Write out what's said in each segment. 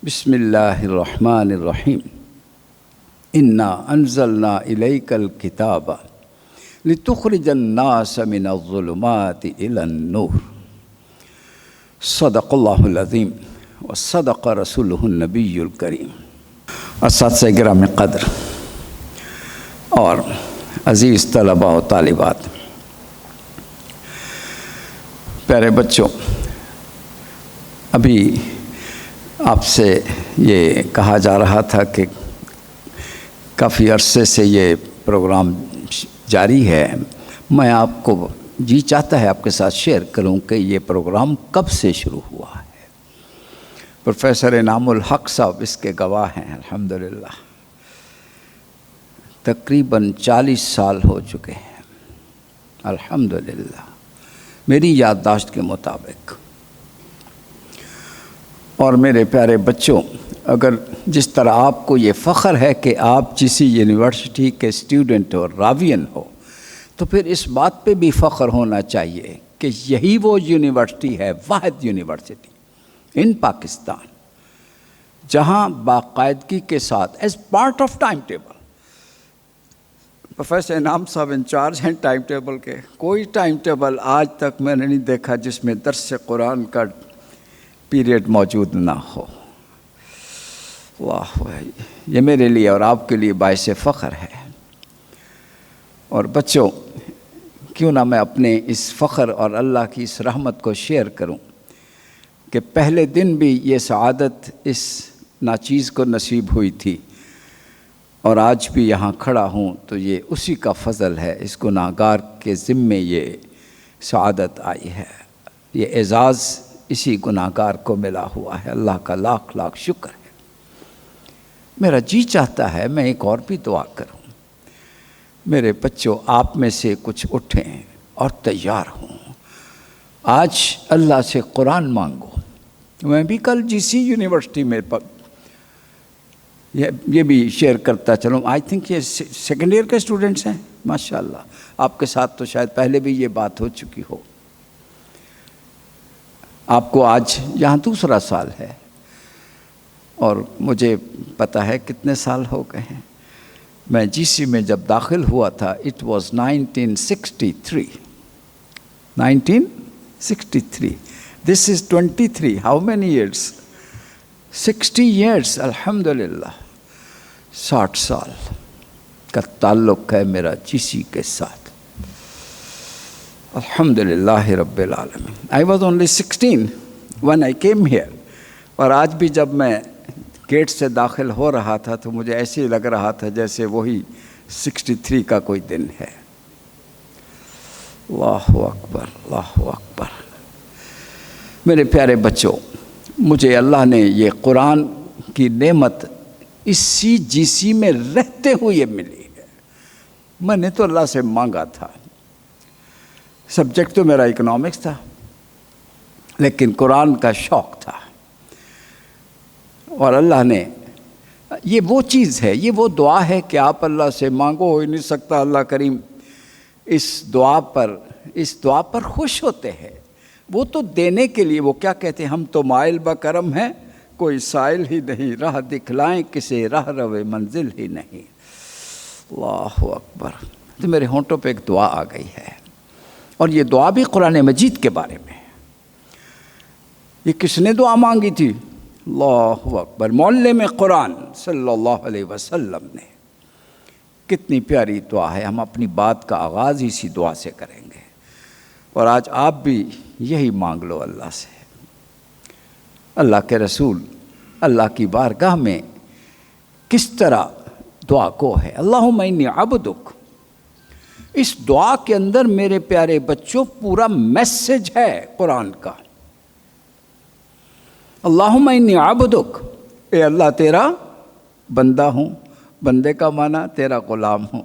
بسم اللہ الرحمن الرحیم انا انزلنا الیک الکتاب لتخرج الناس من الظلمات الى النور صدق اللہ العظیم وصدق رسولہ النبی الکریم۔ اساتذہ گرامی قدر اور عزیز طلباء و طالبات، پیارے بچوں، ابھی آپ سے یہ کہا جا رہا تھا کہ کافی عرصے سے یہ پروگرام جاری ہے۔ میں آپ کو جی چاہتا ہے آپ کے ساتھ شیئر کروں کہ یہ پروگرام کب سے شروع ہوا ہے۔ پروفیسر انعام الحق صاحب اس کے گواہ ہیں، الحمدللہ۔ تقریباً 40 سال ہو چکے ہیں، الحمدللہ، میری یادداشت کے مطابق۔ اور میرے پیارے بچوں، اگر جس طرح آپ کو یہ فخر ہے کہ آپ کسی یونیورسٹی کے اسٹوڈنٹ اور راوین ہو، تو پھر اس بات پہ بھی فخر ہونا چاہیے کہ یہی وہ یونیورسٹی ہے، واحد یونیورسٹی ان پاکستان، جہاں باقاعدگی کے ساتھ as part of time table, professor انعام صاحب انچارج ہیں ٹائم ٹیبل کے۔ کوئی ٹائم ٹیبل آج تک میں نے نہیں دیکھا جس میں درس قرآن کا پیریڈ موجود نہ ہو۔ واہ بھائی، یہ میرے لیے اور آپ کے لیے باعث فخر ہے۔ اور بچوں، کیوں نہ میں اپنے اس فخر اور اللہ کی اس رحمت کو شیئر کروں کہ پہلے دن بھی یہ سعادت اس ناچیز کو نصیب ہوئی تھی، اور آج بھی یہاں کھڑا ہوں تو یہ اسی کا فضل ہے۔ اس گناہگار کے ذمے یہ سعادت آئی ہے، یہ اعزاز اسی گناہگار کو ملا ہوا ہے۔ اللہ کا لاکھ لاکھ شکر ہے۔ میرا جی چاہتا ہے میں ایک اور بھی دعا کروں۔ میرے بچوں، آپ میں سے کچھ اٹھیں اور تیار ہوں، آج اللہ سے قرآن مانگو۔ میں بھی کل جی یونیورسٹی میں یہ بھی شیئر کرتا چلوں۔ آئی تھنک یہ سیکنڈ ایئر کے اسٹوڈنٹس ہیں، ماشاءاللہ۔ آپ کے ساتھ تو شاید پہلے بھی یہ بات ہو چکی ہو۔ آپ کو آج یہاں دوسرا سال ہے، اور مجھے پتہ ہے کتنے سال ہو گئے ہیں۔ میں جی سی میں جب داخل ہوا تھا، it was 1963۔ 1963۔ This is 23۔ How many years? 60 years, الحمدللہ۔ 60 سال کا تعلق ہے میرا جی سی کے ساتھ، الحمدللہ رب العالمین۔ I was only 16 when I came here، اور آج بھی جب میں گیٹ سے داخل ہو رہا تھا تو مجھے ایسے ہی لگ رہا تھا جیسے وہی 63 کا کوئی دن ہے۔ اللہ اکبر، اللہ اکبر۔ میرے پیارے بچوں، مجھے اللہ نے یہ قرآن کی نعمت اسی جی سی میں رہتے ہوئے ملی ہے۔ میں نے تو اللہ سے مانگا تھا، سبجیکٹ تو میرا اکنامکس تھا، لیکن قرآن کا شوق تھا، اور اللہ نے یہ وہ چیز ہے، یہ وہ دعا ہے کہ آپ اللہ سے مانگو، ہو ہی نہیں سکتا۔ اللہ کریم اس دعا پر خوش ہوتے ہیں۔ وہ تو دینے کے لیے، وہ کیا کہتے ہیں، ہم تو مائل بکرم ہیں، کوئی سائل ہی نہیں، راہ دکھلائیں کسے راہ روے منزل ہی نہیں۔ اللہ اکبر۔ تو میرے ہونٹوں پہ ایک دعا آ گئی ہے، اور یہ دعا بھی قرآن مجید کے بارے میں۔ یہ کس نے دعا مانگی تھی؟ اللہ اکبر، معلم قرآن صلی اللہ علیہ وسلم نے۔ کتنی پیاری دعا ہے۔ ہم اپنی بات کا آغاز اسی دعا سے کریں گے، اور آج آپ بھی یہی مانگ لو اللہ سے۔ اللہ کے رسول اللہ کی بارگاہ میں کس طرح دعا کو ہے، اللہم انی عبدک۔ اس دعا کے اندر میرے پیارے بچوں پورا میسج ہے قرآن کا۔ اللہم انی عبدک، اے اللہ تیرا بندہ ہوں۔ بندے کا معنی تیرا غلام ہوں۔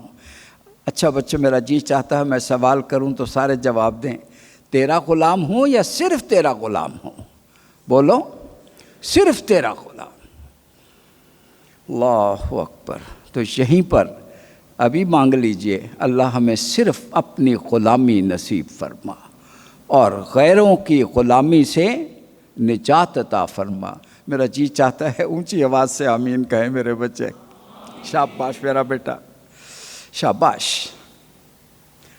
اچھا بچوں، میرا جی چاہتا ہے میں سوال کروں تو سارے جواب دیں۔ تیرا غلام ہوں یا صرف تیرا غلام ہوں؟ بولو، صرف تیرا غلام۔ اللہ اکبر۔ تو یہیں پر ابھی مانگ لیجئے، اللہ ہمیں صرف اپنی غلامی نصیب فرما، اور غیروں کی غلامی سے نجات عطا فرما۔ میرا جی چاہتا ہے اونچی آواز سے آمین کہیں میرے بچے. شاباش میرا بیٹا، شاباش.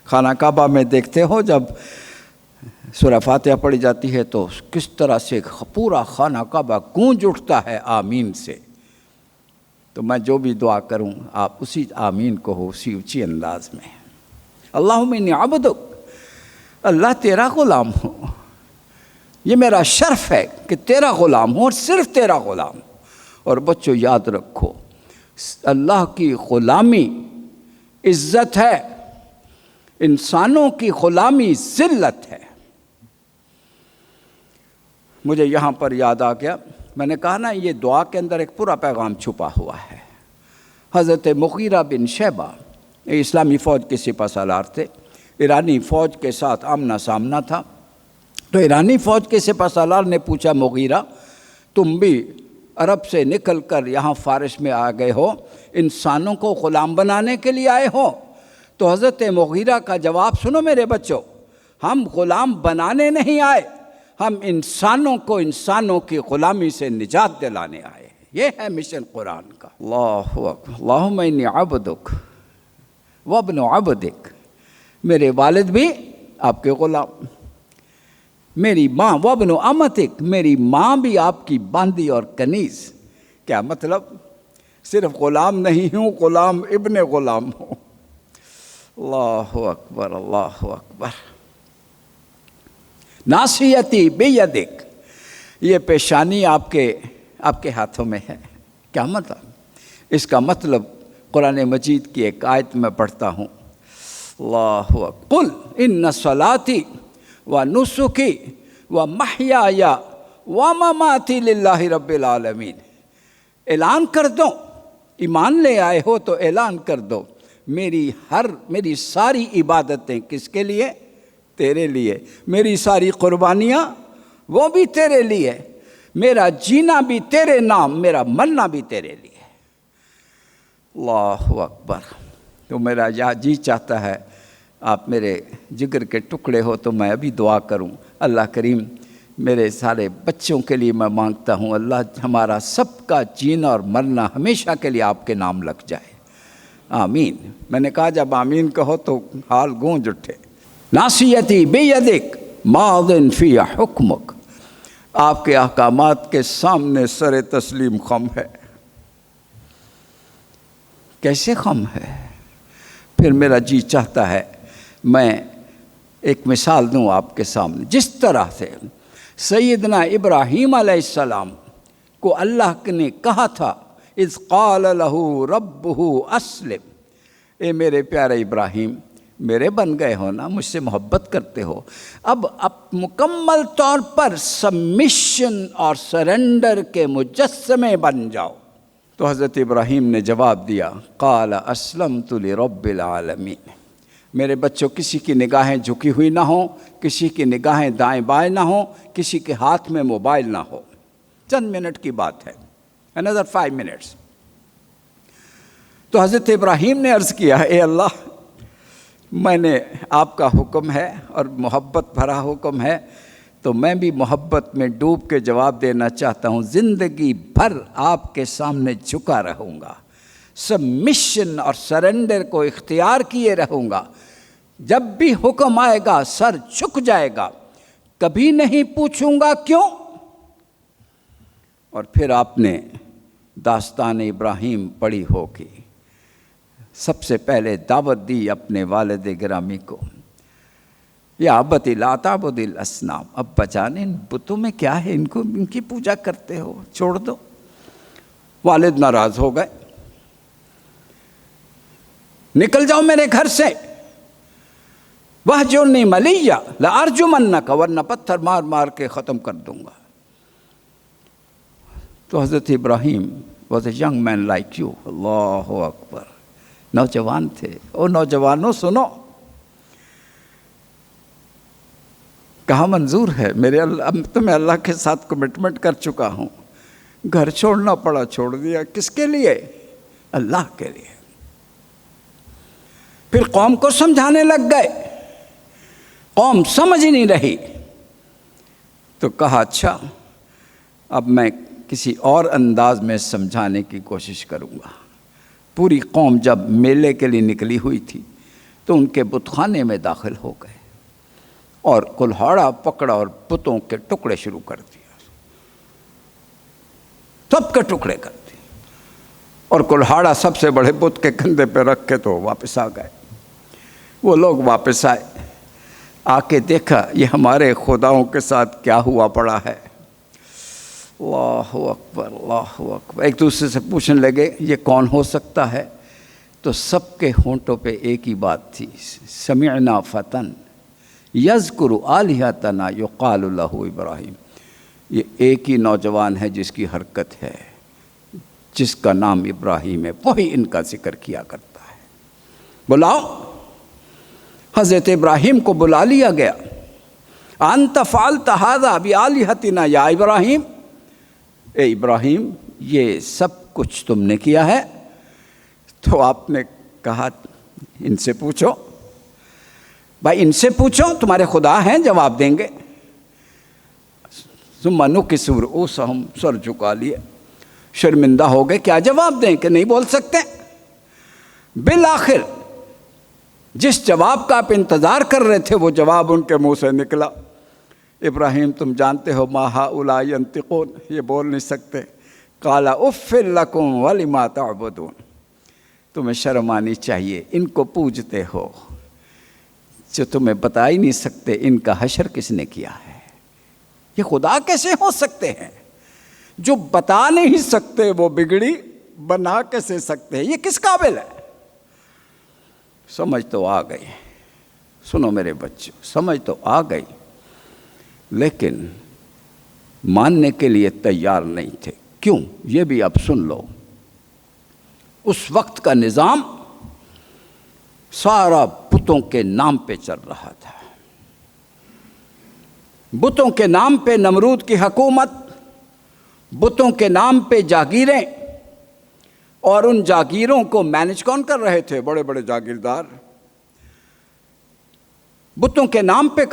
خانہ کعبہ میں دیکھتے ہو جب سورہ فاتحہ پڑھی جاتی ہے تو کس طرح سے پورا خانہ کعبہ گونج اٹھتا ہے آمین سے. تو میں جو بھی دعا کروں آپ اسی آمین کو ہو، اسی اونچی انداز میں. اللہم انی عبدک، اللہ تیرا غلام ہوں. یہ میرا شرف ہے کہ تیرا غلام ہوں اور صرف تیرا غلام ہوں. اور بچوں یاد رکھو، اللہ کی غلامی عزت ہے، انسانوں کی غلامی ذلت ہے. مجھے یہاں پر یاد آ گیا، میں نے کہا نا یہ دعا کے اندر ایک پورا پیغام چھپا ہوا ہے. حضرت مغیرہ بن شیبہ اسلامی فوج کے سپہ سالار تھے. ایرانی فوج کے ساتھ آمنا سامنا تھا. تو ایرانی فوج کے سپہ سالار نے پوچھا مغیرہ تم بھی عرب سے نکل کر یہاں فارس میں آ گئے ہو، انسانوں کو غلام بنانے کے لیے آئے ہو؟ تو حضرت مغیرہ کا جواب سنو میرے بچوں، ہم غلام بنانے نہیں آئے، ہم انسانوں کو انسانوں کی غلامی سے نجات دلانے آئے. یہ ہے مشن قرآن کا. اللہ اکبر. اللہم انی عبدک وابن عبدک، میرے والد بھی آپ کے غلام، میری ماں وابن امتک، میری ماں بھی آپ کی باندی اور کنیز. کیا مطلب؟ صرف غلام نہیں ہوں، غلام ابن غلام ہوں. اللہ اکبر، اللہ اکبر. ناصیتی بیدک، یہ پیشانی آپ کے ہاتھوں میں ہے. کیا مطلب؟ اس کا مطلب قرآن مجید کی ایک آیت میں پڑھتا ہوں. اللہ اکبر. قل ان صلاتی ونسکی ومحیای ومماتی للہ رب العالمین. اعلان کر دو، ایمان لے آئے ہو تو اعلان کر دو، میری ساری عبادتیں کس کے لیے؟ تیرے لیے. میری ساری قربانیاں وہ بھی تیرے لیے. میرا جینا بھی تیرے نام، میرا مرنا بھی تیرے لیے. اللہ اکبر. تو میرا جی چاہتا ہے آپ میرے جگر کے ٹکڑے ہو تو میں ابھی دعا کروں. اللہ کریم میرے سارے بچوں کے لیے میں مانگتا ہوں، اللہ ہمارا سب کا جینا اور مرنا ہمیشہ کے لیے آپ کے نام لگ جائے. آمین. میں نے کہا جب آمین کہو تو حال گونج اٹھے. ناصیتی بیدک ماض فی حکمک، آپ کے احکامات کے سامنے سر تسلیم خم ہے. کیسے خم ہے؟ پھر میرا جی چاہتا ہے میں ایک مثال دوں آپ کے سامنے. جس طرح سے سیدنا ابراہیم علیہ السلام کو اللہ نے کہا تھا اذ قال لہ ربہ اسلم، اے میرے پیارے ابراہیم میرے بن گئے ہو نا، مجھ سے محبت کرتے ہو، اب مکمل طور پر سبمیشن اور سرنڈر کے مجسمے بن جاؤ. تو حضرت ابراہیم نے جواب دیا قال اسلمت لرب العالمین. میرے بچوں کسی کی نگاہیں جھکی ہوئی نہ ہوں، کسی کی نگاہیں دائیں بائیں نہ ہوں، کسی کے ہاتھ میں موبائل نہ ہو. چند منٹ کی بات ہے، another 5 minutes. تو حضرت ابراہیم نے عرض کیا اے اللہ، میں نے آپ کا حکم ہے اور محبت بھرا حکم ہے تو میں بھی محبت میں ڈوب کے جواب دینا چاہتا ہوں. زندگی بھر آپ کے سامنے جھکا رہوں گا، سبمیشن اور سرنڈر کو اختیار کیے رہوں گا. جب بھی حکم آئے گا سر جھک جائے گا، کبھی نہیں پوچھوں گا کیوں. اور پھر آپ نے داستان ابراہیم پڑھی ہوگی. سب سے پہلے دعوت دی اپنے والد گرامی کو، یا ابت لا تعبد الاصنام، اب بچانے ان بتوں میں کیا ہے، ان کی پوجا کرتے ہو، چھوڑ دو. والد ناراض ہو گئے، نکل جاؤ میرے گھر سے، وَاہْجُرْنِی مَلِيًّا لَأَرْجُمَنَّكَ، ورنہ پتھر مار مار کے ختم کر دوں گا. تو حضرت ابراہیم was a young man like you. اللہ اکبر. نوجوان تھے. او نوجوانوں سنو، کہا منظور ہے میرے اللہ، تو میں اللہ کے ساتھ کمٹمنٹ کر چکا ہوں، گھر چھوڑنا پڑا، چھوڑ دیا. کس کے لیے؟ اللہ کے لیے. پھر قوم کو سمجھانے لگ گئے، قوم سمجھ نہیں رہی. تو کہا اچھا اب میں کسی اور انداز میں سمجھانے کی کوشش کروں گا۔ پوری قوم جب میلے کے لیے نکلی ہوئی تھی تو ان کے بت خانے میں داخل ہو گئے اور کلہاڑا پکڑا اور بتوں کے ٹکڑے شروع کر دیا، سب کے ٹکڑے کر دیے، اور کلہاڑا سب سے بڑے بت کے کندھے پہ رکھ کے تو واپس آ گئے۔ وہ لوگ واپس آئے، آ کے دیکھا یہ ہمارے خداؤں کے ساتھ کیا ہوا پڑا ہے۔ اللہ اکبر، اللہ اکبر۔ ایک دوسرے سے پوچھنے لگے یہ کون ہو سکتا ہے؟ تو سب کے ہونٹوں پہ ایک ہی بات تھی، سمعنا فتن یذکر آلہتنا یقال لہ ابراہیم۔ یہ ایک ہی نوجوان ہے جس کی حرکت ہے، جس کا نام ابراہیم ہے، وہی ان کا ذکر کیا کرتا ہے۔ بلاؤ۔ حضرت ابراہیم کو بلا لیا گیا۔ انت فعلت ھذا بآلہتنا یا ابراہیم، اے ابراہیم یہ سب کچھ تم نے کیا ہے؟ تو آپ نے کہا ان سے پوچھو، بھائی ان سے پوچھو، تمہارے خدا ہیں، جواب دیں گے۔ ثم نکسوا رؤوسہم، سر جھکا لیے، شرمندہ ہو گئے، کیا جواب دیں کہ نہیں بول سکتے۔ بالآخر جس جواب کا آپ انتظار کر رہے تھے وہ جواب ان کے منہ سے نکلا۔ ابراہیم تم جانتے ہو ما ہؤلاء ینطقون، یہ بول نہیں سکتے۔ قال اف لکم ولما تعبدون، تمہیں شرم آنی چاہیے، ان کو پوجتے ہو جو تمہیں بتا ہی نہیں سکتے ان کا حشر کس نے کیا ہے۔ یہ خدا کیسے ہو سکتے ہیں جو بتا نہیں سکتے، وہ بگڑی بنا کیسے سکتے ہیں؟ یہ کس قابل ہے؟ سمجھ تو آ گئی، سنو میرے بچوں، سمجھ تو آ گئی، لیکن ماننے کے لیے تیار نہیں تھے۔ کیوں؟ یہ بھی اب سن لو۔ اس وقت کا نظام سارا بتوں کے نام پہ چل رہا تھا۔ بتوں کے نام پہ نمرود کی حکومت، بتوں کے نام پہ جاگیریں، اور ان جاگیروں کو مینج کون کر رہے تھے؟ بڑے بڑے جاگیردار۔ بتوں کے نام پہ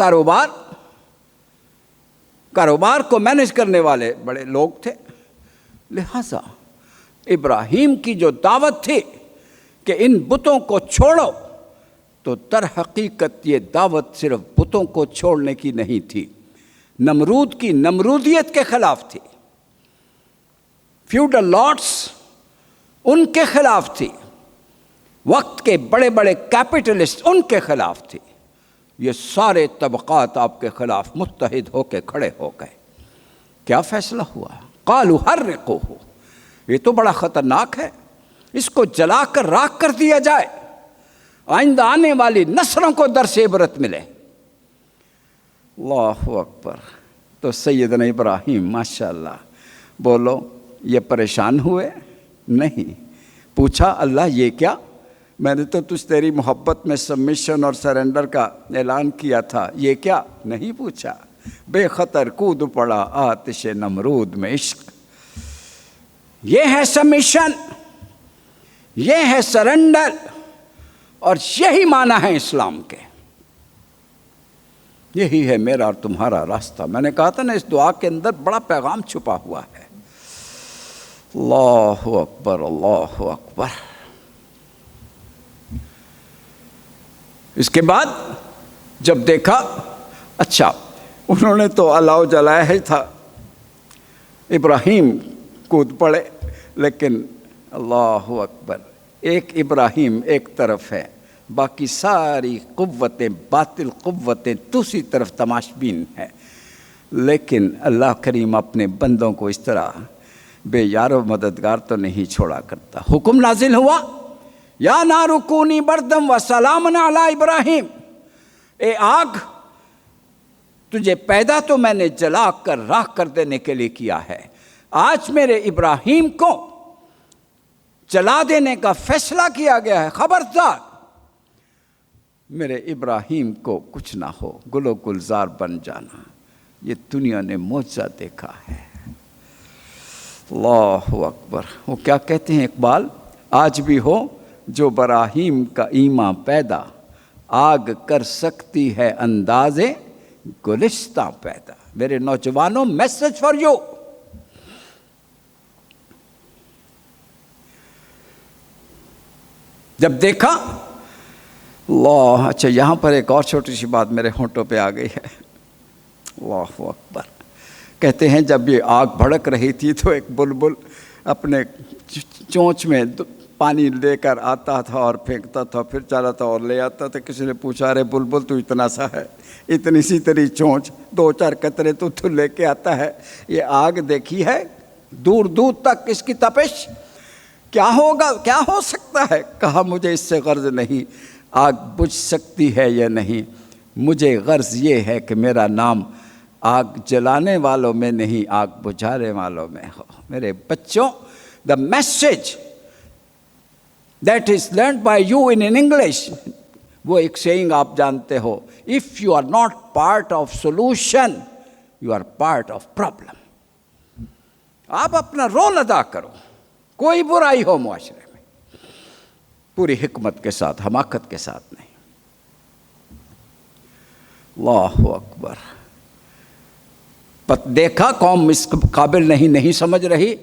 کاروبار کو مینج کرنے والے بڑے لوگ تھے۔ لہذا ابراہیم کی جو دعوت تھی کہ ان بتوں کو چھوڑو، تو در حقیقت یہ دعوت صرف بتوں کو چھوڑنے کی نہیں تھی، نمرود کی نمرودیت کے خلاف تھی، فیوڈل لارڈس ان کے خلاف تھی، وقت کے بڑے بڑے کیپٹلسٹ ان کے خلاف تھی۔ یہ سارے طبقات آپ کے خلاف متحد ہو کے کھڑے ہو گئے۔ کیا فیصلہ ہوا؟ قالوا حرقوہ، یہ تو بڑا خطرناک ہے، اس کو جلا کر راکھ کر دیا جائے، آئندہ آنے والی نسلوں کو درس عبرت ملے۔ اللہ اکبر۔ تو سیدنا ابراہیم ماشاءاللہ، بولو یہ پریشان ہوئے؟ نہیں۔ پوچھا اللہ یہ کیا؟ میں نے تو تیری محبت میں سبمیشن اور سرنڈر کا اعلان کیا تھا، یہ کیا؟ نہیں پوچھا۔ بے خطر کود پڑا آتش نمرود میں عشق۔ یہ ہے سبمیشن، یہ ہے سرنڈر، اور یہی معنی ہے اسلام کے۔ یہی ہے میرا اور تمہارا راستہ۔ میں نے کہا تھا نا اس دعا کے اندر بڑا پیغام چھپا ہوا ہے۔ اللہ اکبر، اللہ اکبر۔ اس کے بعد جب دیکھا، اچھا انہوں نے تو الاؤ جلایا ہی تھا، ابراہیم کود پڑے، لیکن اللہ اکبر، ایک ابراہیم ایک طرف ہے، باقی ساری قوتیں، باطل قوتیں دوسری طرف تماشبین ہیں۔ لیکن اللہ کریم اپنے بندوں کو اس طرح بے یار و مددگار تو نہیں چھوڑا کرتا۔ حکم نازل ہوا، یا نار کونی بردم و سلام علی ابراہیم، اے آگ تجھے پیدا تو میں نے جلا کر راکھ کر دینے کے لیے کیا ہے، آج میرے ابراہیم کو جلا دینے کا فیصلہ کیا گیا ہے، خبردار میرے ابراہیم کو کچھ نہ ہو، گل و گلزار بن جانا۔ یہ دنیا نے معجزہ دیکھا ہے۔ اللہ اکبر۔ وہ کیا کہتے ہیں اقبال، آج بھی ہو جو براہیم کا ایمان پیدا، آگ کر سکتی ہے انداز گلستہ پیدا۔ میرے نوجوانوں، میسج فار یو، جب دیکھا اللہ، اچھا یہاں پر ایک اور چھوٹی سی بات میرے ہونٹوں پہ آ گئی ہے، اللہ اکبر۔ کہتے ہیں جب یہ آگ بھڑک رہی تھی تو ایک بلبل اپنے چونچ میں پانی لے کر آتا تھا اور پھینکتا تھا، پھر چلا تھا اور لے آتا تھا۔ کسی نے پوچھا، ارے بلبل تو اتنا سا ہے، اتنی سی تیری چونچ، 2-4 قطرے تو لے کے آتا ہے، یہ آگ دیکھی ہے دور دور تک اس کی تپش، کیا ہوگا، کیا ہو سکتا ہے؟ کہا مجھے اس سے غرض نہیں آگ بجھ سکتی ہے یا نہیں، مجھے غرض یہ ہے کہ میرا نام آگ جلانے والوں میں نہیں، آگ بجھانے والوں میں ہو۔ میرے بچوں، the message that is learned by you in English، وہ ایک سیئنگ آپ جانتے ہو، if you are not part of solution you are part of problem۔ آپ اپنا رول ادا کرو، کوئی برائی ہو معاشرے میں، پوری حکمت کے ساتھ، حماقت کے ساتھ نہیں۔ اللہ اکبر۔ دیکھا قوم اس قابل نہیں سمجھ رہی،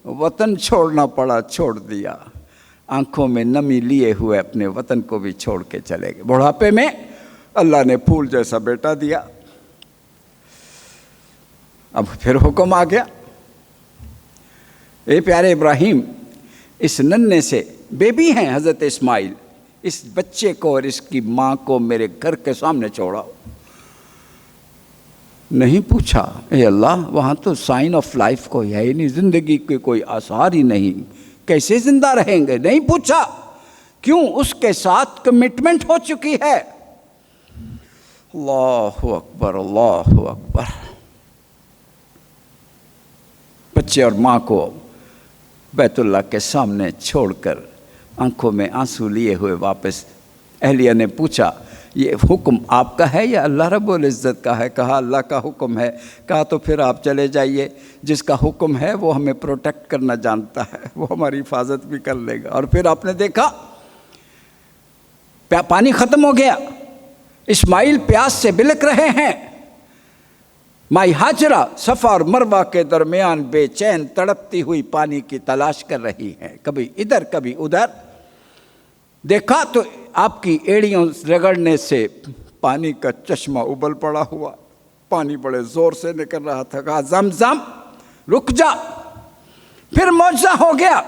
وطن چھوڑنا پڑا، چھوڑ دیا، آنکھوں میں نمی لیے ہوئے اپنے وطن کو بھی چھوڑ کے چلے گئے۔ بڑھاپے میں اللہ نے پھول جیسا بیٹا دیا، اب پھر حکم آ گیا، اے پیارے ابراہیم، اس ننھے سے بیبی ہیں حضرت اسماعیل، اس بچے کو اور اس کی ماں کو میرے گھر کے سامنے چھوڑاؤ۔ نہیں پوچھا، اے اللہ وہاں تو سائن آف لائف کوئی ہے ہی نہیں، زندگی کے کوئی آثار ہی نہیں، کیسے زندہ رہیں گے؟ نہیں پوچھا، کیوں؟ اس کے ساتھ کمٹمنٹ ہو چکی ہے۔ اللہ اکبر، اللہ اکبر۔ بچے اور ماں کو بیت اللہ کے سامنے چھوڑ کر آنکھوں میں آنسو لیے ہوئے واپس، اہلیہ نے پوچھا یہ حکم آپ کا ہے یا اللہ رب العزت کا ہے؟ کہا اللہ کا حکم ہے۔ کہا تو پھر آپ چلے جائیے، جس کا حکم ہے وہ ہمیں پروٹیکٹ کرنا جانتا ہے، وہ ہماری حفاظت بھی کر لے گا۔ اور پھر آپ نے دیکھا پانی ختم ہو گیا، اسماعیل پیاس سے بلک رہے ہیں، مائی ہاجرہ صفا اور مروہ کے درمیان بے چین تڑپتی ہوئی پانی کی تلاش کر رہی ہیں، کبھی ادھر کبھی ادھر۔ دیکھا تو آپ کی ایڑیوں رگڑنے سے پانی کا چشمہ ابل پڑا ہوا، پانی بڑے زور سے نکل رہا تھا۔ کہا زمزم رک جا، پھر معجزہ ہو گیا۔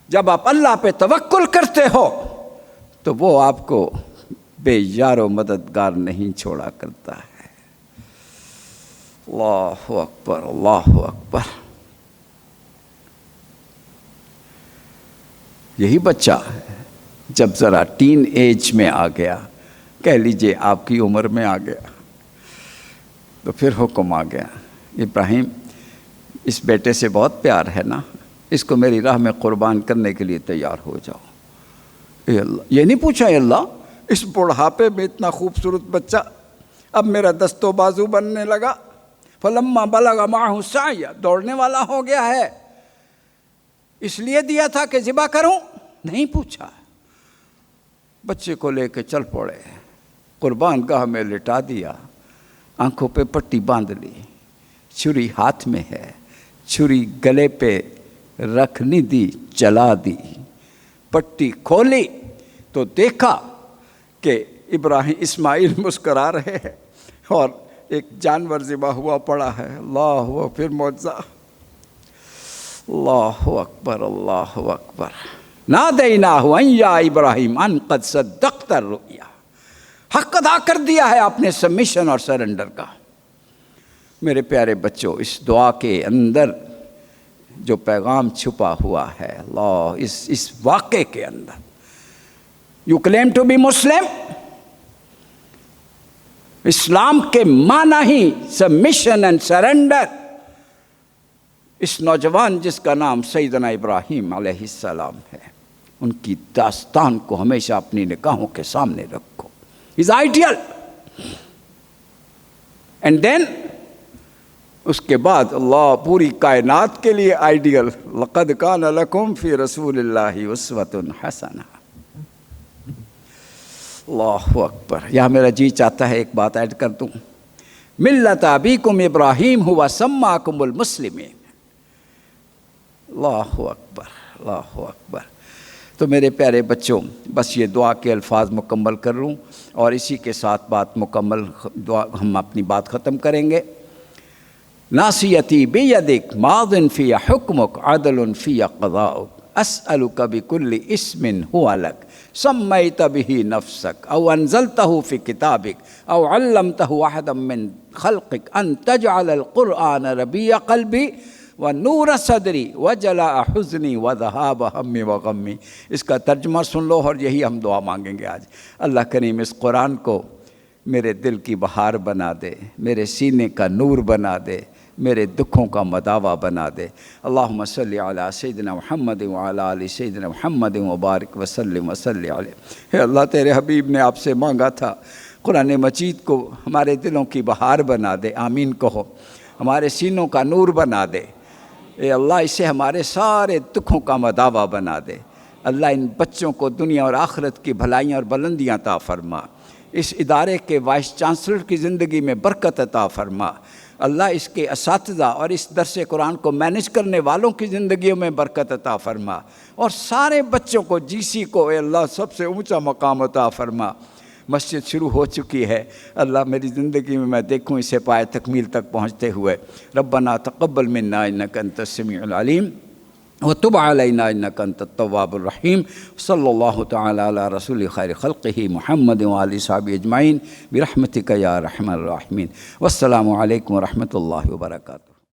جب آپ اللہ پہ توکل کرتے ہو تو وہ آپ کو بے یار و مددگار نہیں چھوڑا کرتا ہے۔ اللہ اکبر، اللہ اکبر۔ یہی بچہ جب ذرا ٹین ایج میں آ گیا، کہہ لیجئے آپ کی عمر میں آ گیا، تو پھر حکم آ گیا، ابراہیم اس بیٹے سے بہت پیار ہے نا، اس کو میری راہ میں قربان کرنے کے لیے تیار ہو جاؤ۔ اے اللہ، یہ نہیں پوچھا اے اللہ اس بڑھاپے میں اتنا خوبصورت بچہ اب میرا دست و بازو بننے لگا، فلما بلغ معہ السعی، دوڑنے والا ہو گیا ہے، اس لیے دیا تھا کہ ذبح کروں؟ نہیں پوچھا، بچے کو لے کے چل پڑے، قربان گاہ میں لٹا دیا، آنکھوں پہ پٹی باندھ لی، چھری ہاتھ میں ہے، چھری گلے پہ رکھ نہیں دی، چلا دی، پٹی کھولی تو دیکھا کہ اسماعیل مسکرا رہے ہیں اور ایک جانور ذبح ہوا پڑا ہے۔ اللہ، پھر معجزہ، اللہ اکبر، اللہ اکبر۔ نادیناہ ان یا ابراہیم ان قد صدقت الرؤیا، حق ادا کر دیا ہے آپ نے سبمیشن اور سرنڈر کا۔ میرے پیارے بچوں، اس دعا کے اندر جو پیغام چھپا ہوا ہے، اللہ اس واقعے کے اندر، you claim to be Muslim, اسلام کے معنی ہی سبمیشن اینڈ سرنڈر۔ اس نوجوان جس کا نام سیدنا ابراہیم علیہ السلام ہے، ان کی داستان کو ہمیشہ اپنی نگاہوں کے سامنے رکھو، از آئیڈیل۔ اینڈ دین اس کے بعد اللہ پوری کائنات کے لیے آئیڈیل، لقد کان لکم فی رسول اللہ اسوۃ حسنہ۔ اللہ اکبر۔ یہاں میرا جی چاہتا ہے ایک بات ایڈ کر دوں، ملت ابیکم ابراہیم ہوا سماکم المسلمین۔ اللہ اکبر، اللہ اکبر۔ تو میرے پیارے بچوں، بس یہ دعا کے الفاظ مکمل کر لوں اور اسی کے ساتھ بات مکمل دعا ہم اپنی بات ختم کریں گے۔ ناصیتی بیدک ماض فی حکمک عدل فی قضاؤک اسألک بکل اسم هو لک سمیت به نفسک او انزلته فی کتابک او علمته احدا من خلقک ان تجعل القرآن ربیع قلبی ونور صدری وجلاء حزنی وذہاب ہمی وغمی۔ اس کا ترجمہ سن لو اور یہی ہم دعا مانگیں گے آج۔ اللہ کریم اس قرآن کو میرے دل کی بہار بنا دے، میرے سینے کا نور بنا دے، میرے دکھوں کا مداوا بنا دے۔ اللہم صلی علی سیدنا محمد وعلی آل سیدنا محمد وبارک وسلم وصلی علیہ۔ اے اللہ، تیرے حبیب نے آپ سے مانگا تھا قرآن مجید کو ہمارے دلوں کی بہار بنا دے، آمین کہو، ہمارے سینوں کا نور بنا دے۔ اے اللہ، اسے ہمارے سارے دکھوں کا مداوا بنا دے۔ اللہ، ان بچوں کو دنیا اور آخرت کی بھلائیاں اور بلندیاں عطا فرما۔ اس ادارے کے وائس چانسلر کی زندگی میں برکت عطا فرما۔ اللہ، اس کے اساتذہ اور اس درس قرآن کو مینیج کرنے والوں کی زندگیوں میں برکت عطا فرما، اور سارے بچوں کو جی سی کو اے اللہ سب سے اونچا مقام عطا فرما۔ مسجد شروع ہو چکی ہے، اللہ میری زندگی میں دیکھوں اسے پائے تکمیل تک پہنچتے ہوئے۔ ربنا تقبل منا انک انت السمیع العلیم وتب علینا انک انت التواب الرحیم۔ صلی اللہ تعالی علی رسول خیر خلقہ محمد وآلہ صحابہ اجمعین برحمتک یا ارحم الراحمین۔ والسلام علیکم ورحمۃ اللہ وبرکاتہ۔